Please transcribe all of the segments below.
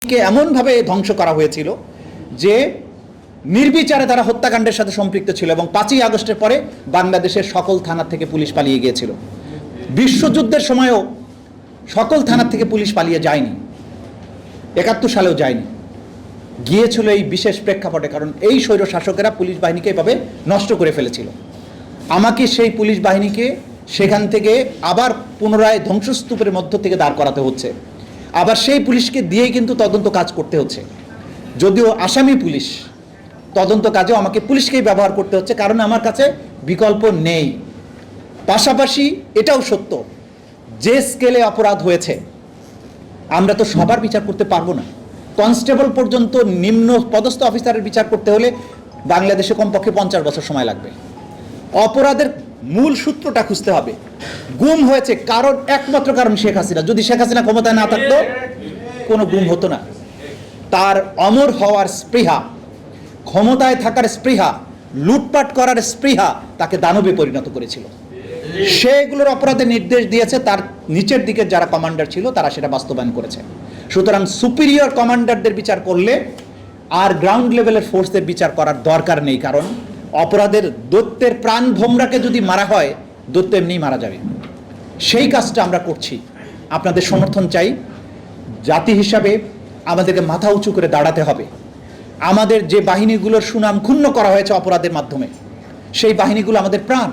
কে এমনভাবে ধ্বংস করা হয়েছিল যে নির্বিচারে তারা হত্যাকাণ্ডের সাথে সম্পৃক্ত ছিল এবং 5ই আগস্টের পরে বাংলাদেশের সকল থানা থেকে পুলিশ পালিয়ে গিয়েছিল। বিশ্বযুদ্ধের সময়ও সকল থানা থেকে পুলিশ পালিয়ে যায়নি, 71 সালেও যায়নি, গিয়েছিল এই বিশেষ প্রেক্ষাপটে, কারণ এই স্বৈর শাসকেরা পুলিশ বাহিনীকে এভাবে নষ্ট করে ফেলেছিল। আমাকে সেই পুলিশ বাহিনীকে সেখান থেকে আবার পুনরায় ধ্বংসস্তূপের মধ্য থেকে দাঁড় করাতে হচ্ছে, আবার সেই পুলিশকে দিয়েই কিন্তু তদন্ত কাজ করতে হচ্ছে। যদিও আসামি পুলিশ, তদন্ত কাজেও আমাকে পুলিশকেই ব্যবহার করতে হচ্ছে, কারণ আমার কাছে বিকল্প নেই। পাশাপাশি এটাও সত্য, যে স্কেলে অপরাধ হয়েছে আমরা তো সবার বিচার করতে পারবো না। কনস্টেবল পর্যন্ত নিম্ন পদস্থ অফিসারের বিচার করতে হলে বাংলাদেশে কমপক্ষে 50 বছর সময় লাগবে। অপরাধের মূল সূত্রটা খুঁজতে হবে। গুম হয়েছে কারণ, একমাত্র কারণ শেখ হাসিনা। যদি শেখ হাসিনা ক্ষমতায় না থাকতো কোনো গুম হতো না। তার অমর হওয়ার স্পৃহা, ক্ষমতায় থাকার স্পৃহা, লুটপাট করার স্পৃহা তাকে দানবে পরিণত করেছিল। সেগুলোর অপরাধের নির্দেশ দিয়েছে, তার নিচের দিকে যারা কমান্ডার ছিল তারা সেটা বাস্তবায়ন করেছে। সুতরাং সুপিরিয়র কমান্ডারদের বিচার করলে আর গ্রাউন্ড লেভেলের ফোর্সদের বিচার করার দরকার নেই, কারণ অপরাধের দৈত্যের প্রাণ ভোমরাকে যদি মারা হয়, দৈত্য এমনিই মারা যাবে। সেই কাজটা আমরা করছি, আপনাদের সমর্থন চাই। জাতি হিসাবে আমাদেরকে মাথা উঁচু করে দাঁড়াতে হবে। আমাদের যে বাহিনীগুলোর সুনাম ক্ষুণ্ণ করা হয়েছে অপরাধের মাধ্যমে, সেই বাহিনীগুলো আমাদের প্রাণ।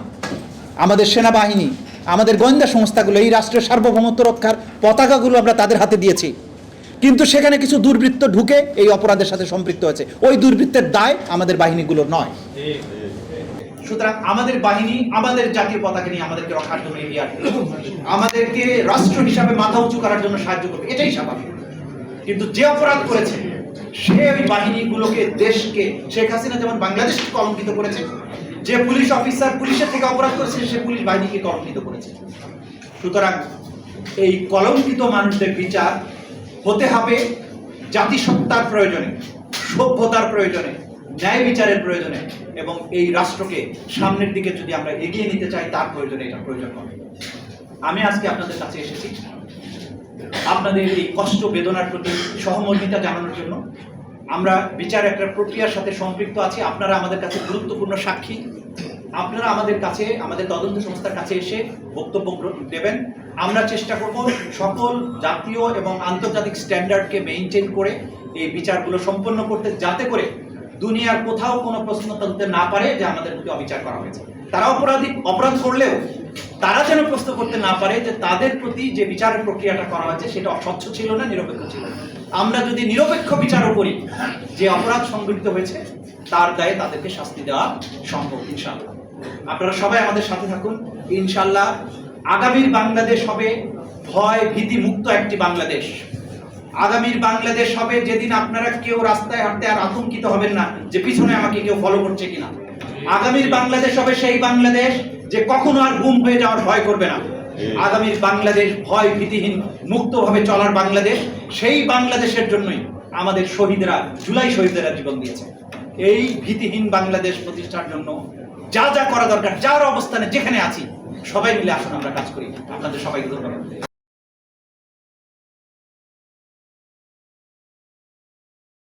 আমাদের সেনাবাহিনী, আমাদের গোয়েন্দা সংস্থাগুলো, এই রাষ্ট্রের সার্বভৌমত্ব রক্ষার পতাকাগুলো আমরা তাদের হাতে দিয়েছি, কিন্তু সেখানে কিছু দুর্বৃত্ত ঢুকে এই অপরাধের সাথে সম্পৃক্ত হয়েছে। ওই দুর্বৃত্তের দায় আমাদের বাহিনীগুলোর নয়। সুতরাং আমাদের বাহিনী আমাদের জাতীয় পতাকা নিয়ে আমাদেরকে রক্ষার জন্য এগিয়ে আসবে, আমাদেরকে রাষ্ট্র হিসাবে মাথা উঁচু করার জন্য সাহায্য করবে, এটাই স্বাভাবিক। কিন্তু যে অপরাধ করেছে সে ওই বাহিনীগুলোকে, দেশকে, শেখ হাসিনা যেমন বাংলাদেশকে কলঙ্কিত করেছে, যে পুলিশ অফিসার পুলিশের থেকে অপরাধ করেছে সে পুলিশ বাহিনীকে কলঙ্কিত করেছে। সুতরাং এই কলঙ্কিত মানুষদের বিচার হতে হবে জাতিসত্তার প্রয়োজনে, সভ্যতার প্রয়োজনে, ন্যায় বিচারের প্রয়োজনে, এবং এই রাষ্ট্রকে সামনের দিকে যদি আমরা এগিয়ে নিতে চাই তার প্রয়োজনে এটা প্রয়োজন হবে। আমি আজকে আপনাদের কাছে এসেছি আপনাদের এই কষ্ট বেদনার প্রতি সহমর্মিতা জানানোর জন্য। আমরা বিচার একটা প্রক্রিয়ার সাথে সম্পৃক্ত আছি, আপনারা আমাদের কাছে গুরুত্বপূর্ণ সাক্ষী। আপনারা আমাদের কাছে, আমাদের তদন্ত সংস্থার কাছে এসে বক্তব্য দেবেন। আমরা চেষ্টা করব সকল জাতীয় এবং আন্তর্জাতিক স্ট্যান্ডার্ডকে মেইনটেইন করে এই বিচারগুলো সম্পন্ন করতে, যাতে করে দুনিয়ার কোথাও কোনো প্রশ্ন তুলতে না পারে যে আমাদের প্রতি অবিচার করা হয়েছে। তারা অপরাধ করলেও তারা যেন প্রশ্ন করতে না পারে যে তাদের প্রতি যে বিচারের প্রক্রিয়াটা করা হয়েছে সেটা স্বচ্ছ ছিল না, নিরপেক্ষ ছিল। আমরা যদি নিরপেক্ষ বিচারও করি, যে অপরাধ সংঘটিত হয়েছে তার দায়ে তাদেরকে শাস্তি দেওয়া সম্ভব ইনশাআল্লাহ। আপনারা সবাই আমাদের সাথে থাকুন ইনশাআল্লাহ। আগামীর বাংলাদেশ হবে ভয় ভীতি মুক্ত একটি বাংলাদেশ। আগামীর বাংলাদেশ হবে যেদিন আপনারা কেউ রাস্তায় হাঁটতে আর আতঙ্কিত হবেন না যে পিছনে আমাকে কেউ ফলো করছে কিনা। আগামীর বাংলাদেশ হবে সেই বাংলাদেশ যে কখনো আর গুম হয়ে যাওয়ার ভয় করবে না। আগামীর বাংলাদেশ ভয় ভীতিহীন মুক্তভাবে চলার বাংলাদেশ। সেই বাংলাদেশের জন্যই আমাদের শহীদরা, জুলাই শহীদরা জীবন দিয়েছে। এই ভীতিহীন বাংলাদেশ প্রতিষ্ঠার জন্য যা যা করা দরকার, যার অবস্থানে যেখানে আছি সবাই মিলে আসুন আমরা কাজ করি। আপনাদের সবাইকে ধন্যবাদ।